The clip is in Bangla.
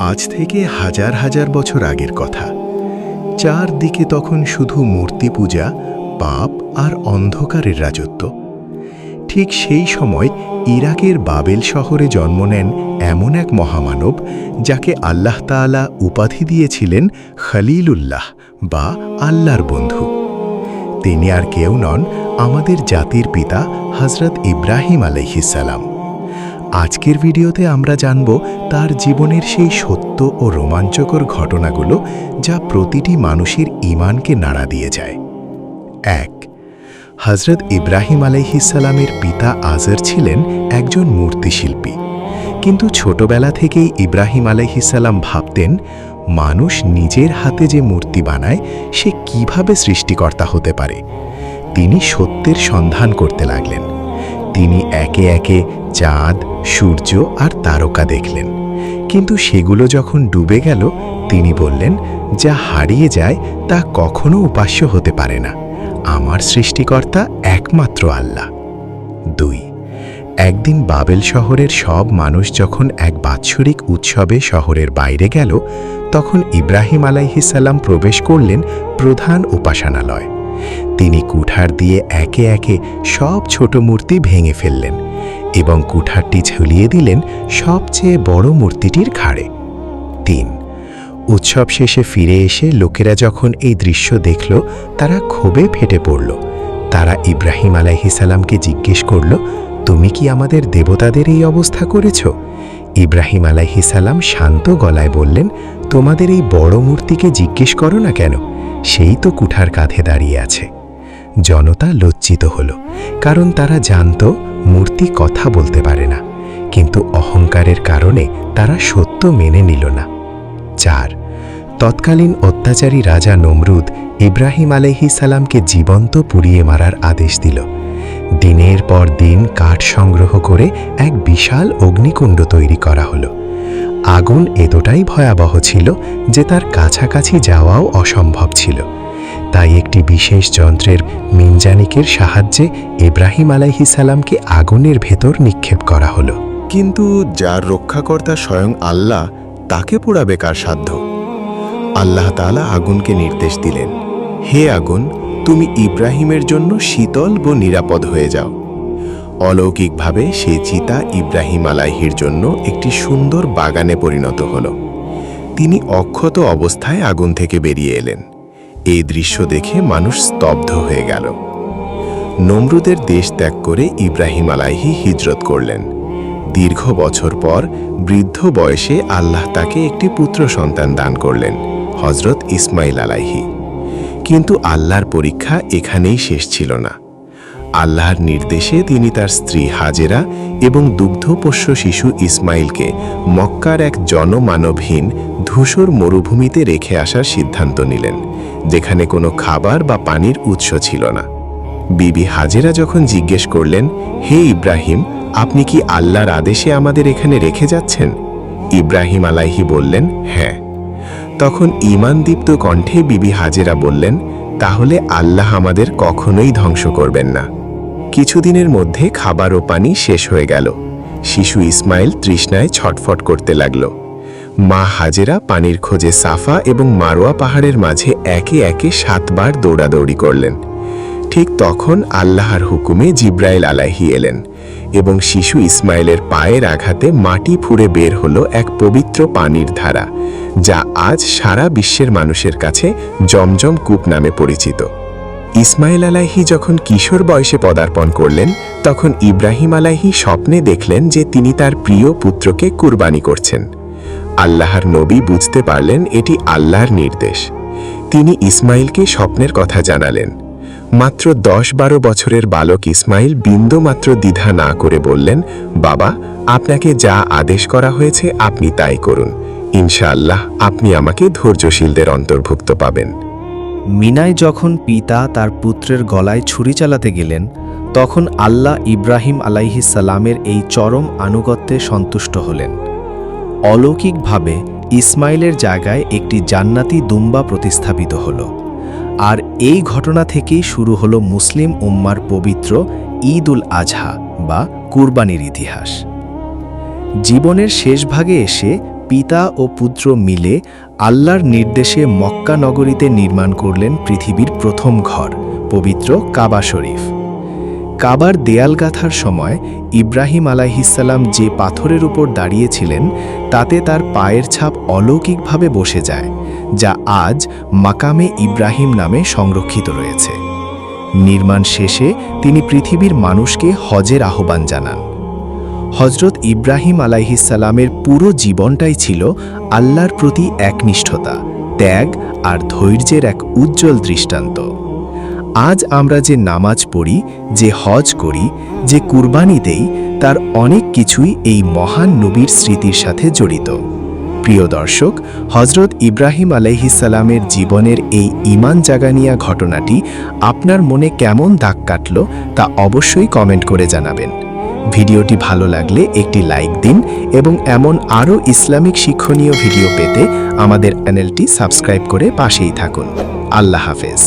আজ থেকে হাজার হাজার বছর আগের কথা। চারদিকে তখন শুধু মূর্তি পূজা, পাপ আর অন্ধকারের রাজত্ব। ঠিক সেই সময় ইরাকের বাবেল শহরে জন্ম নেন এমন এক মহামানব, যাকে আল্লাহ তাআলা উপাধি দিয়েছিলেন খলিলুল্লাহ বা আল্লাহর বন্ধু। তিনি আর কেউ নন, আমাদের জাতির পিতা হযরত ইব্রাহিম আলাইহিস সালাম। আজকের ভিডিওতে আমরা জানব তার জীবনের সেই সত্য ও রোমাঞ্চকর ঘটনাগুলো, যা প্রতিটি মানুষের ঈমানকে নাড়া দিয়ে যায়। ১. হযরত ইব্রাহিম আলাইহিস সালামের পিতা আজর ছিলেন একজন মূর্তিশিল্পী। কিন্তু ছোটবেলা থেকেই ইব্রাহিম আলাইহিস সালাম ভাবতেন, মানুষ নিজের হাতে যে মূর্তি বানায় সে কিভাবে সৃষ্টিকর্তা হতে পারে। তিনি সত্যের সন্ধান করতে লাগলেন। তিনি একে একে চাঁদ, সূর্য আর তারকা দেখলেন, কিন্তু সেগুলো যখন ডুবে গেল, তিনি বললেন, যা হারিয়ে যায় তা কখনো উপাস্য হতে পারে না। আমার সৃষ্টিকর্তা একমাত্র আল্লাহ। ২. একদিন বাবেল শহরের সব মানুষ যখন এক বাৎসরিক উৎসবে শহরের বাইরে গেল, তখন ইব্রাহিম আলাইহিস সালাম প্রবেশ করলেন প্রধান উপাসনালয়। তিনি কুঠার দিয়ে একে একে সব ছোট মূর্তি ভেঙে ফেললেন এবং কুঠারটি ঝুলিয়ে দিলেন সবচেয়ে বড় মূর্তিটির ঘাড়ে। ৩. উৎসব শেষে ফিরে এসে লোকেরা যখন এই দৃশ্য দেখল, তারা ক্ষোভে ফেটে পড়ল। তারা ইব্রাহিম আলাইহিস সালামকে জিজ্ঞেস করল, তুমি কি আমাদের দেবতাদের এই অবস্থা করেছ? ইব্রাহিম আলাইহিস সালাম শান্ত গলায় বললেন, তোমাদের এই বড় মূর্তিকে জিজ্ঞেস করো না কেন, সেই তো কুঠার কাঁধে দাঁড়িয়ে আছে। জনতা লজ্জিত হল, কারণ তারা জানত মূর্তি কথা বলতে পারে না, কিন্তু অহংকারের কারণে তারা সত্য মেনে নিল না। ৪. তৎকালীন অত্যাচারী রাজা নমরুদ ইব্রাহিম আলাইহিস সালামকে জীবন্ত পুড়িয়ে মারার আদেশ দিল। দিনের পর দিন কাঠ সংগ্রহ করে এক বিশাল অগ্নিকুণ্ড তৈরি করা হলো। আগুন এতটাই ভয়াবহ ছিল যে তার কাছাকাছি যাওয়াও অসম্ভব ছিল। তাই একটি বিশেষ যন্ত্রের মিনজানিকের সাহায্যে ইব্রাহিম আলাইহিস সালামকে আগুনের ভেতর নিক্ষেপ করা হলো। কিন্তু যার রক্ষাকর্তা স্বয়ং আল্লাহ, তাকে পোড়াবে কার সাধ্য? আল্লাহ তাআলা আগুনকে নির্দেশ দিলেন, হে আগুন, তুমি ইব্রাহিমের জন্য শীতল ও নিরাপদ হয়ে যাও। অলৌকিকভাবে সে চিতা ইব্রাহিম আলাইহির জন্য একটি সুন্দর বাগানে পরিণত হল। তিনি অক্ষত অবস্থায় আগুন থেকে বেরিয়ে এলেন। এই দৃশ্য দেখে মানুষ স্তব্ধ হয়ে গেল। নমরুদের দেশ ত্যাগ করে ইব্রাহিম আলাইহি হিজরত করলেন। দীর্ঘ বছর পর বৃদ্ধ বয়সে আল্লাহ তাকে একটি পুত্র সন্তান দান করলেন, হযরত ইসমাইল আলাইহি। কিন্তু আল্লাহর পরীক্ষা এখানেই শেষ ছিল না। আল্লাহর নির্দেশে তিনি তার স্ত্রী হাজেরা এবং দুগ্ধপোষ্য শিশু ইসমাইলকে মক্কার এক জনমানবহীন ধূসর মরুভূমিতে রেখে আসার সিদ্ধান্ত নিলেন, যেখানে কোনো খাবার বা পানির উৎস ছিল না। বিবি হাজেরা যখন জিজ্ঞেস করলেন, হে ইব্রাহিম, আপনি কি আল্লাহর আদেশে আমাদের এখানে রেখে যাচ্ছেন? ইব্রাহিম আলাইহি বললেন, হ্যাঁ। তখন ঈমানদীপ্ত কণ্ঠে বিবি হাজেরা বললেন, তাহলে আল্লাহ আমাদের কখনোই ধ্বংস করবেন না। কিছুদিনের মধ্যে খাবার ও পানি শেষ হয়ে গেল। শিশু ইসমাইল তৃষ্ণায় ছটফট করতে লাগল। মা হাজেরা পানির খোঁজে সাফা এবং মারোয়া পাহাড়ের মাঝে একে একে 7 বার দৌড়াদৌড়ি করলেন। ঠিক তখন আল্লাহর হুকুমে জিব্রাইল আলাইহি এলেন এবং শিশু ইসমাইলের পায়ের আঘাতে মাটি ফুঁড়ে বের হলো এক পবিত্র পানির ধারা, যা আজ সারা বিশ্বের মানুষের কাছে জমজম কূপ নামে পরিচিত। ইসমাইল আলাইহি যখন কিশোর বয়সে পদার্পণ করলেন, তখন ইব্রাহিম আলাইহি স্বপ্নে দেখলেন যে তিনি তার প্রিয় পুত্রকে কুরবানি করছেন। আল্লাহর নবী বুঝতে পারলেন এটি আল্লাহর নির্দেশ। তিনি ইসমাইলকে স্বপ্নের কথা জানালেন। মাত্র 10-12 বছরের বালক ইসমাইল বিন্দুমাত্র দ্বিধা না করে বললেন, বাবা, আপনাকে যা আদেশ করা হয়েছে আপনি তাই করুন। ইনশাআল্লাহ আপনি আমাকে ধৈর্যশীলদের অন্তর্ভুক্ত পাবেন। মিনায় যখন পিতা তার পুত্রের গলায় ছুরি চালাতে গেলেন, তখন আল্লাহ ইব্রাহিম আলাইহিস সালামের এই চরম আনুগত্যে সন্তুষ্ট হলেন। অলৌকিকভাবে ইসমাইলের জায়গায় একটি জান্নাতি দুম্বা প্রতিস্থাপিত হল। আর এই ঘটনা থেকেই শুরু হলো মুসলিম উম্মার পবিত্র ঈদ উল আজহা বা কুরবানির ইতিহাস। জীবনের শেষ ভাগে এসে পিতা ও পুত্র মিলে আল্লাহর নির্দেশে মক্কা নগরীতে নির্মাণ করলেন পৃথিবীর প্রথম ঘর, পবিত্র কাবা শরীফ। কাবার দেয়াল গাঁথার সময় ইব্রাহিম আলাইহিসসালাম যে পাথরের উপর দাঁড়িয়েছিলেন তাতে তার পায়ের ছাপ অলৌকিকভাবে বসে যায়, যা আজ মাকামে ইব্রাহিম নামে সংরক্ষিত রয়েছে। নির্মাণ শেষে তিনি পৃথিবীর মানুষকে হজের আহ্বান জানান। হজরত ইব্রাহিম আলাইহিসসালামের পুরো জীবনটাই ছিল আল্লাহর প্রতি একনিষ্ঠতা, ত্যাগ আর ধৈর্যের এক উজ্জ্বল দৃষ্টান্ত। আজ আমরা যে নামাজ পড়ি, যে হজ করি, যে কুরবানি দেই, তার অনেক কিছুই এই মহান নবীর স্মৃতির সাথে জড়িত। প্রিয় দর্শক, হজরত ইব্রাহিম আলাইহিসসালামের জীবনের এই ঈমান জাগানিয়া ঘটনাটি আপনার মনে কেমন দাগ কাটল তা অবশ্যই কমেন্ট করে জানাবেন। ভিডিওটি ভালো লাগলে একটি লাইক দিন এবং এমন আরও ইসলামিক শিক্ষণীয় ভিডিও পেতে আমাদের চ্যানেলটি সাবস্ক্রাইব করে পাশেই থাকুন। আল্লাহ হাফেজ।